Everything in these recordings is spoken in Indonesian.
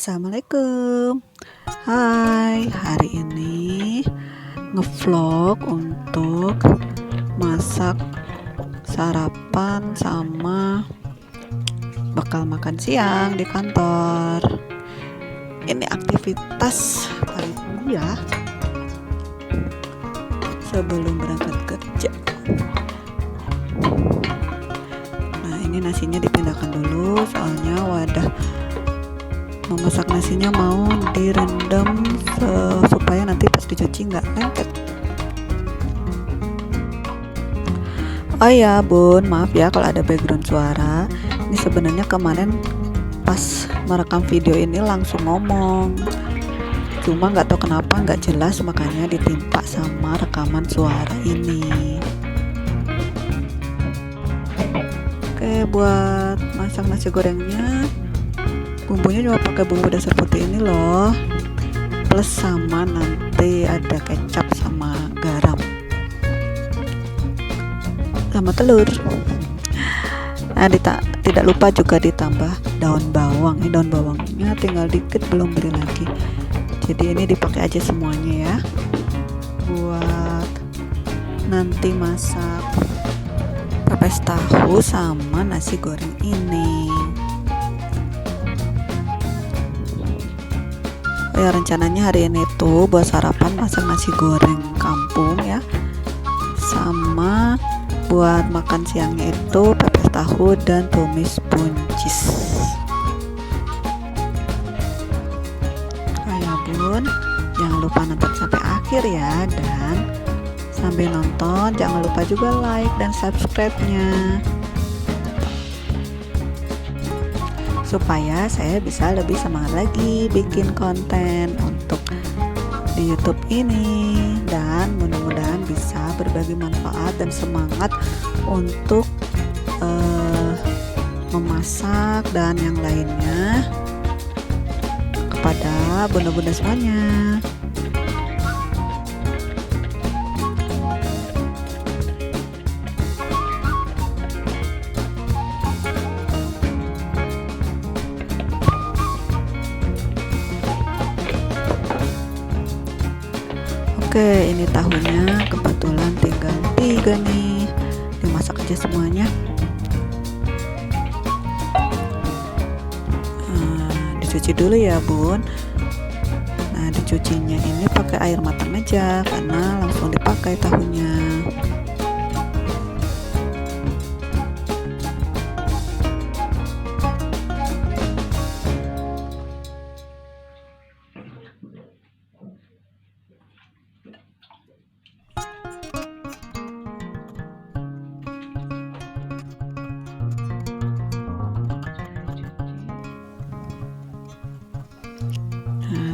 Assalamualaikum. Hai, hari ini ngevlog untuk masak sarapan sama bakal makan siang di kantor. Ini aktivitas kali ini ya sebelum berangkat kerja. Nah, ini nasinya dipindahkan dulu soalnya wadah memasak nasinya mau direndam supaya nanti pas dicuci nggak lengket. Oh ya bun, maaf ya kalau ada background suara. Ini sebenarnya kemarin pas merekam video ini langsung ngomong, cuma nggak tahu kenapa nggak jelas, makanya ditimpa sama rekaman suara ini. Oke, buat masak nasi gorengnya bumbunya cuma pakai bumbu dasar putih ini loh, plus sama nanti ada kecap sama garam sama telur. Nah, tidak lupa juga ditambah daun bawang. Ini daun bawangnya tinggal dikit, belum beli lagi, jadi ini dipakai aja semuanya ya buat nanti masak pepes tahu sama nasi goreng ini. Ya, rencananya hari ini tuh buat sarapan masak nasi goreng kampung ya, sama buat makan siangnya itu pepes tahu dan tumis buncis. Ayo bun, jangan lupa nonton sampai akhir ya, dan sambil nonton jangan lupa juga like dan subscribe-nya supaya saya bisa lebih semangat lagi bikin konten untuk di YouTube ini, dan mudah-mudahan bisa berbagi manfaat dan semangat untuk memasak dan yang lainnya kepada bunda-bunda semuanya. Oke, ini tahunya kebetulan tinggal 3 nih, dimasak aja semuanya. Dicuci dulu ya bun. Nah, dicucinya ini pakai air matang aja karena langsung dipakai tahunya.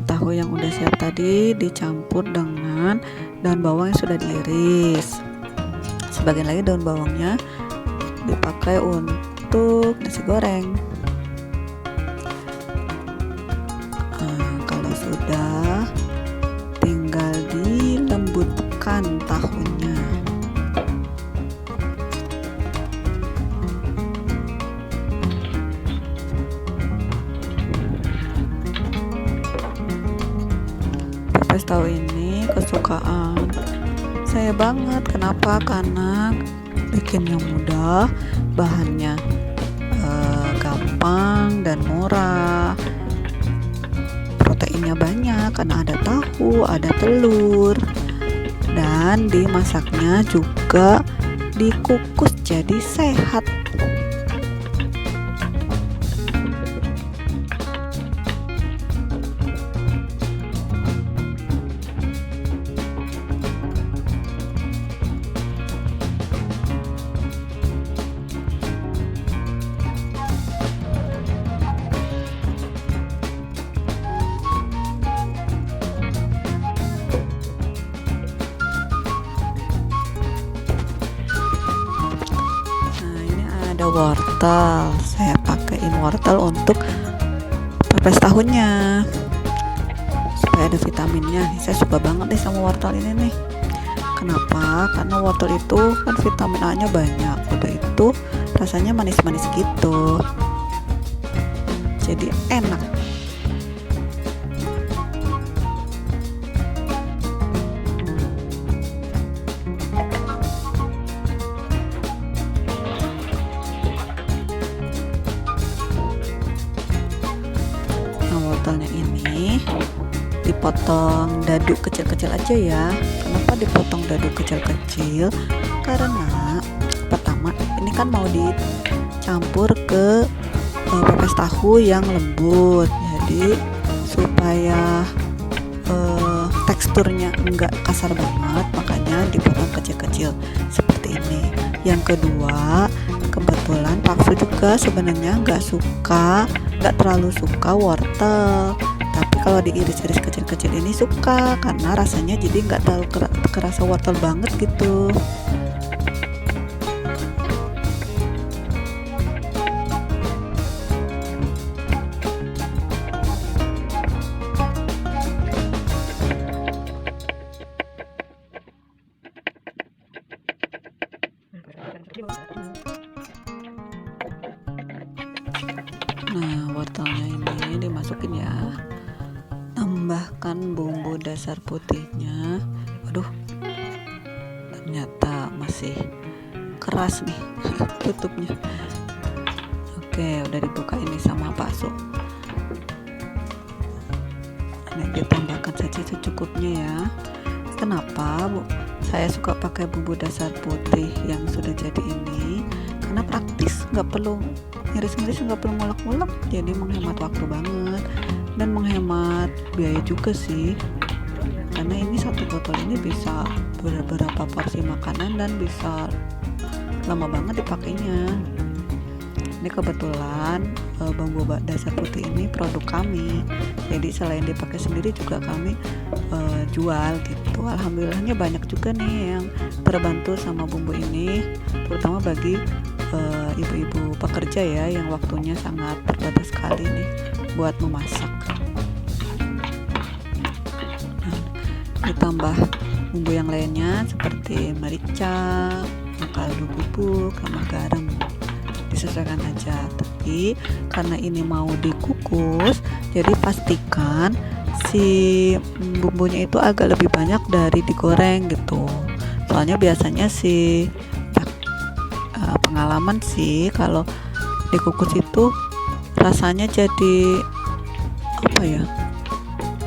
Tahu yang udah siap tadi dicampur dengan daun bawang yang sudah diiris. Sebagian lagi daun bawangnya dipakai untuk nasi goreng. Kalau sudah, tinggal dilembutkan tahunya. Pepes tahu ini kesukaan saya banget. Kenapa? Karena bikinnya mudah, bahannya gampang dan murah, proteinnya banyak karena ada tahu, ada telur, dan dimasaknya juga dikukus jadi sehat. Ada wortel, saya pakaiin wortel untuk pepes tahunya supaya ada vitaminnya. Saya suka banget deh sama wortel ini nih. Kenapa? Karena wortel itu kan vitamin A nya banyak, udah itu rasanya manis-manis gitu, jadi enak. wortelnya ini dipotong dadu kecil-kecil aja ya. Kenapa dipotong dadu kecil-kecil? Karena pertama ini kan mau dicampur ke pepes tahu yang lembut, jadi supaya teksturnya enggak kasar banget, makanya dipotong kecil-kecil seperti ini. Yang kedua, kebetulan Pak Su juga sebenarnya nggak terlalu suka wortel, tapi kalau diiris-iris kecil-kecil ini suka karena rasanya jadi nggak terlalu kerasa wortel banget gitu. Nah, wortelnya ini dimasukin ya. Tambahkan bumbu dasar putihnya. Waduh, ternyata masih keras nih tutupnya. Oke, udah dibuka ini sama Pak Su. Ini ditambahkan saja secukupnya ya. Kenapa Bu? Saya suka pakai bumbu dasar putih yang sudah jadi ini karena praktis, nggak perlu ngiris-ngiris, nggak perlu ngulek-ngulek, jadi menghemat waktu banget dan menghemat biaya juga sih, karena ini satu botol ini bisa beberapa porsi makanan dan bisa lama banget dipakainya. Ini kebetulan bumbu dasar putih ini produk kami, jadi selain dipakai sendiri juga kami jual gitu. Alhamdulillahnya banyak juga nih yang terbantu sama bumbu ini, terutama bagi ibu-ibu pekerja ya yang waktunya sangat terbatas sekali nih buat memasak. Nah, ditambah bumbu yang lainnya seperti merica, kaldu bubuk, sama garam, disesuaikan aja. Tapi karena ini mau dikukus, jadi pastikan si bumbunya itu agak lebih banyak dari digoreng gitu. Soalnya biasanya si pengalaman sih kalau dikukus itu rasanya jadi apa ya,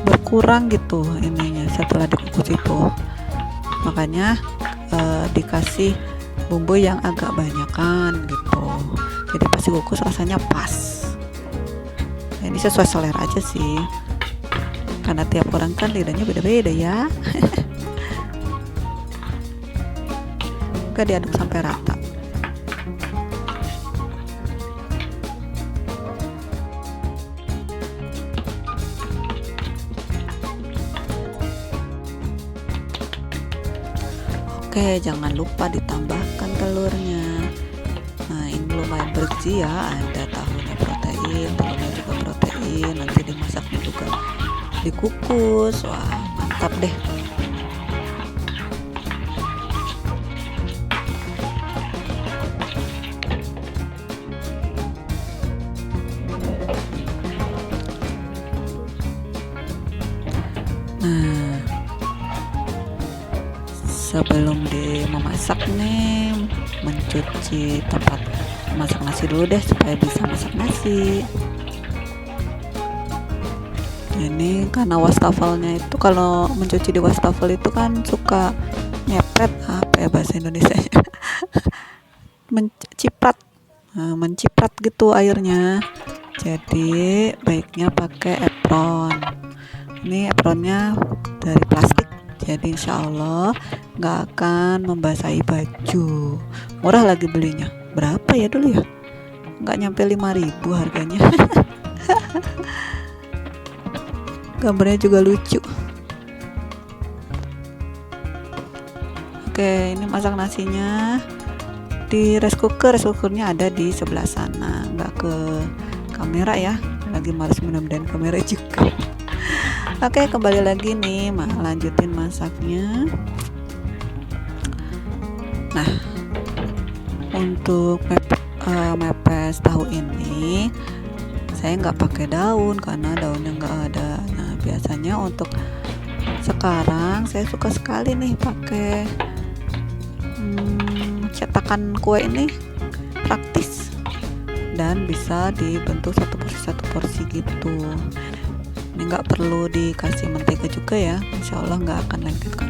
berkurang gitu ininya setelah dikukus itu. Makanya dikasih bumbu yang agak banyakan gitu, jadi pas dikukus rasanya pas. Nah, ini sesuai selera aja sih, karena tiap orang kan lidahnya beda-beda ya. Oke, diaduk sampai rata. Oke, jangan lupa ditambahkan telurnya. Nah, ini lumayan bergizi ya, ada tahunya protein, telurnya juga protein, nanti dimasaknya juga dikukus. Wah, mantap deh. Nah, sebelum memasak nih, mencuci tempat masak nasi dulu deh supaya bisa masak nasi. Ini karena wastafelnya itu, kalau mencuci di wastafel itu kan suka nyepret, apa ya bahasa Indonesianya, menciprat gitu airnya. Jadi baiknya pakai apron. Ini apronnya dari plastik, jadi insya Allah nggak akan membasahi baju. Murah lagi belinya. Berapa ya dulu ya? Nggak nyampe 5.000 harganya. Gambarnya juga lucu. Oke, ini masak nasinya di rice cookernya ada di sebelah sana, nggak ke kamera ya, lagi males mudah-mudahan kamera juga. Oke, kembali lagi nih, lanjutin masaknya. Nah, untuk mepes tahu ini saya nggak pakai daun karena daunnya nggak ada. Nah, biasanya untuk sekarang saya suka sekali nih pakai cetakan kue ini, praktis dan bisa dibentuk satu porsi gitu. ini nggak perlu dikasih mentega juga ya, insya Allah nggak akan lengket kok.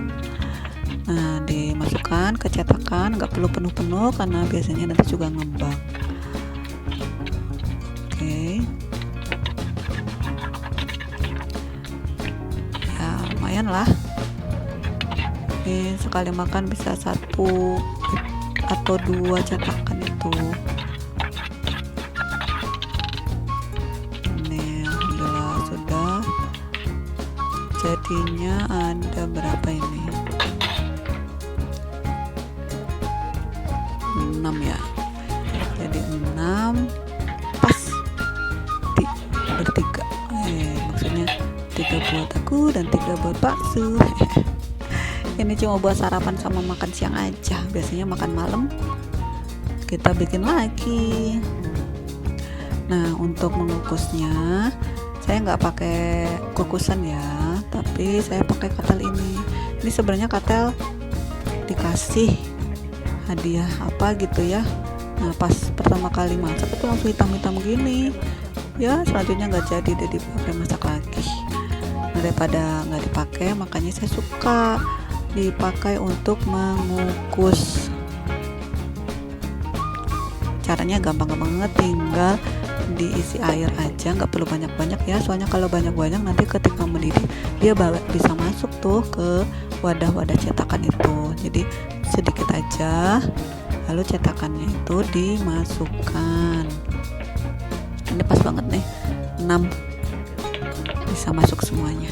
Nah, dimasukkan ke cetakan, nggak perlu penuh-penuh karena biasanya nanti juga ngembang. Oke, ya lumayan lah. Ini sekali makan bisa 1 atau 2 cetakan itu. Ini alhamdulillah sudah. Jadinya ada berapa ini? 6 ya. Jadi 6 pas bertiga. Maksudnya 3 buat aku dan 3 buat bakso. Ini cuma buat sarapan sama makan siang aja. Biasanya makan malam kita bikin lagi. Nah, untuk mengukusnya saya nggak pakai kukusan ya, tapi saya pakai katel ini. Ini sebenarnya katel dikasih hadiah apa gitu ya. Nah, pas pertama kali masak itu langsung hitam-hitam gini ya, selanjutnya nggak jadi dipakai masak lagi. Nah, daripada nggak dipakai, makanya saya suka dipakai untuk mengukus. Caranya gampang-gampang banget, tinggal diisi air aja, nggak perlu banyak-banyak ya, soalnya kalau banyak-banyak nanti ketika mendidih dia bisa masuk tuh ke wadah-wadah cetakan itu. Jadi sedikit aja, lalu cetakannya itu dimasukkan. Ini pas banget nih, 6 bisa masuk semuanya.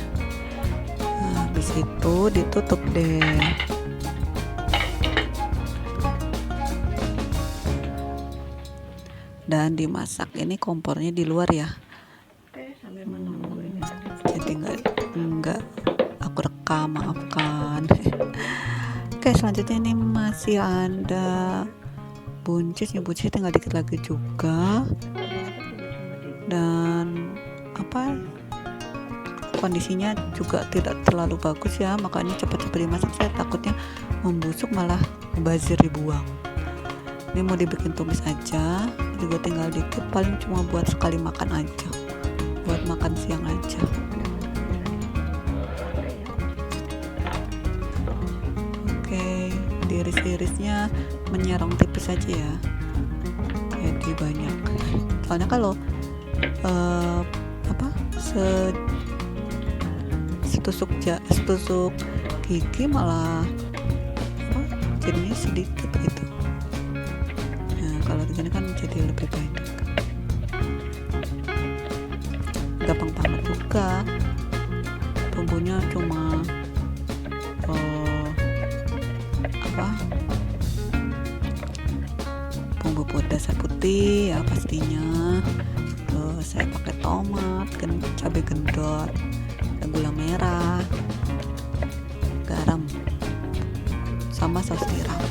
Nah, habis itu ditutup deh. Dan dimasak. Ini kompornya di luar ya. Jadi nggak aku rekam, maafkan. Oke, selanjutnya ini masih ada buncis. Ya, buncis tinggal dikit lagi juga. Dan kondisinya juga tidak terlalu bagus ya, makanya cepat-cepat dimasak. Saya takutnya membusuk malah bazir dibuang. Ini mau dibikin tumis aja, juga tinggal dikit, paling cuma buat sekali makan aja, buat makan siang aja. Oke, diiris-irisnya menyerong tipis aja ya, jadi banyak. Soalnya kalau setusuk gigi malah jadinya sedikit gitu. Nah, kalau begini kan jadi lebih banyak. Gampang banget juga, bumbunya cuma bumbu dasar putih ya pastinya. Terus saya pakai tomat, cabai gendot, gula merah, garam, sama saus tiram.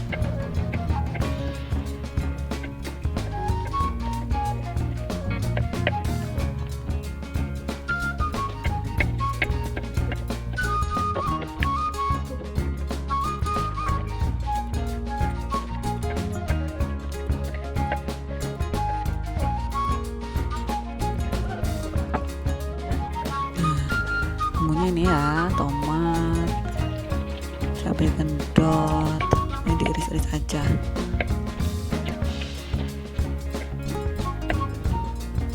Bumbunya ini ya, tomat, cabai gendot, ini diiris-iris aja.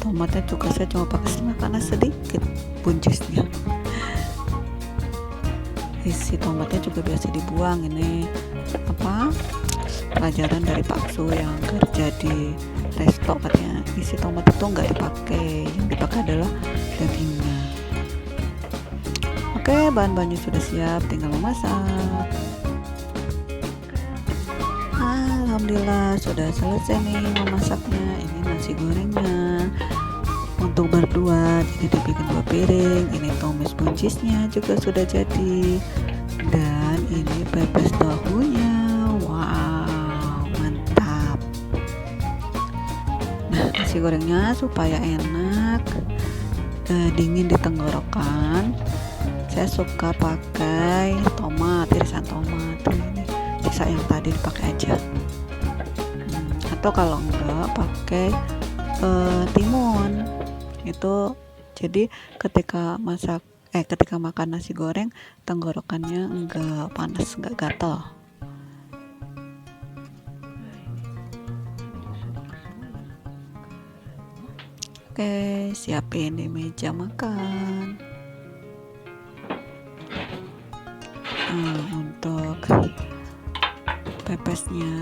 Tomatnya juga saya cuma pakai setengah karena sedikit buncisnya. Isi tomatnya juga biasa dibuang. Ini pelajaran dari Pak Su yang kerja di resto, katanya isi tomat itu nggak dipakai, yang dipakai adalah dagingnya. Oke, bahan-bahannya sudah siap, tinggal memasak. Alhamdulillah sudah selesai nih memasaknya. Ini nasi gorengnya untuk berdua, jadi dibikin 2 piring. Ini tumis buncisnya juga sudah jadi, dan ini pepes tahunya. Wow, mantap. Nah, nasi gorengnya supaya enak dingin di tenggorokan, saya suka pakai tomat, irisan tomat. Ini sisa yang tadi dipakai aja. Atau kalau enggak pakai timun, itu Jadi ketika makan nasi goreng tenggorokannya enggak panas, enggak gatal. Oke, siapin di meja makan. Untuk pepesnya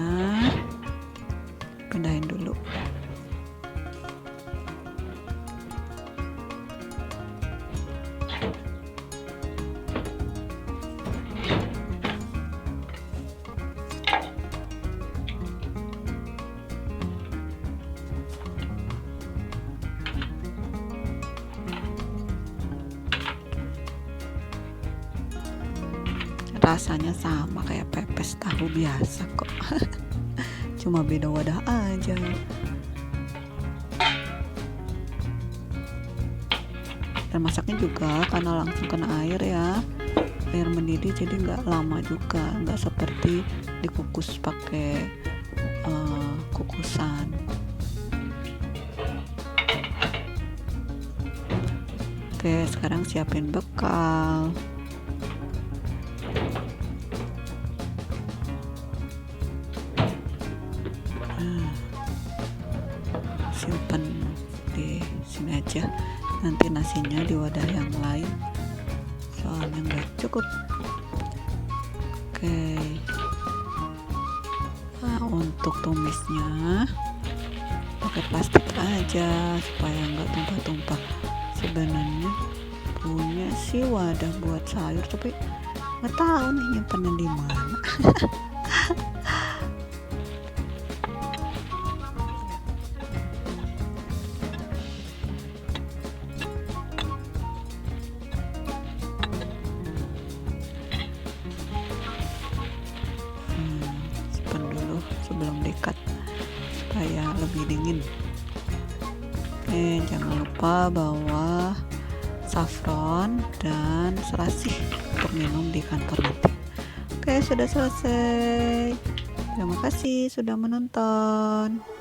pindahin dulu. Rasanya sama kayak pepes tahu biasa kok. Cuma beda wadah aja. Dan masaknya juga karena langsung kena air ya, air mendidih, jadi nggak lama juga, nggak seperti dikukus pakai kukusan. Oke, sekarang siapin bekal. Simpan di sini aja, nanti nasinya di wadah yang lain soalnya nggak cukup. Oke, nah untuk tumisnya pakai plastik aja supaya nggak tumpah-tumpah. Sebenarnya punya sih wadah buat sayur, tapi nggak tahu nih nyimpannya di mana. Simpan dulu sebelum dikat supaya lebih dingin. Oke, jangan lupa bawa saffron dan selasih untuk minum di kantor nanti. Oke, sudah selesai. Terima kasih sudah menonton.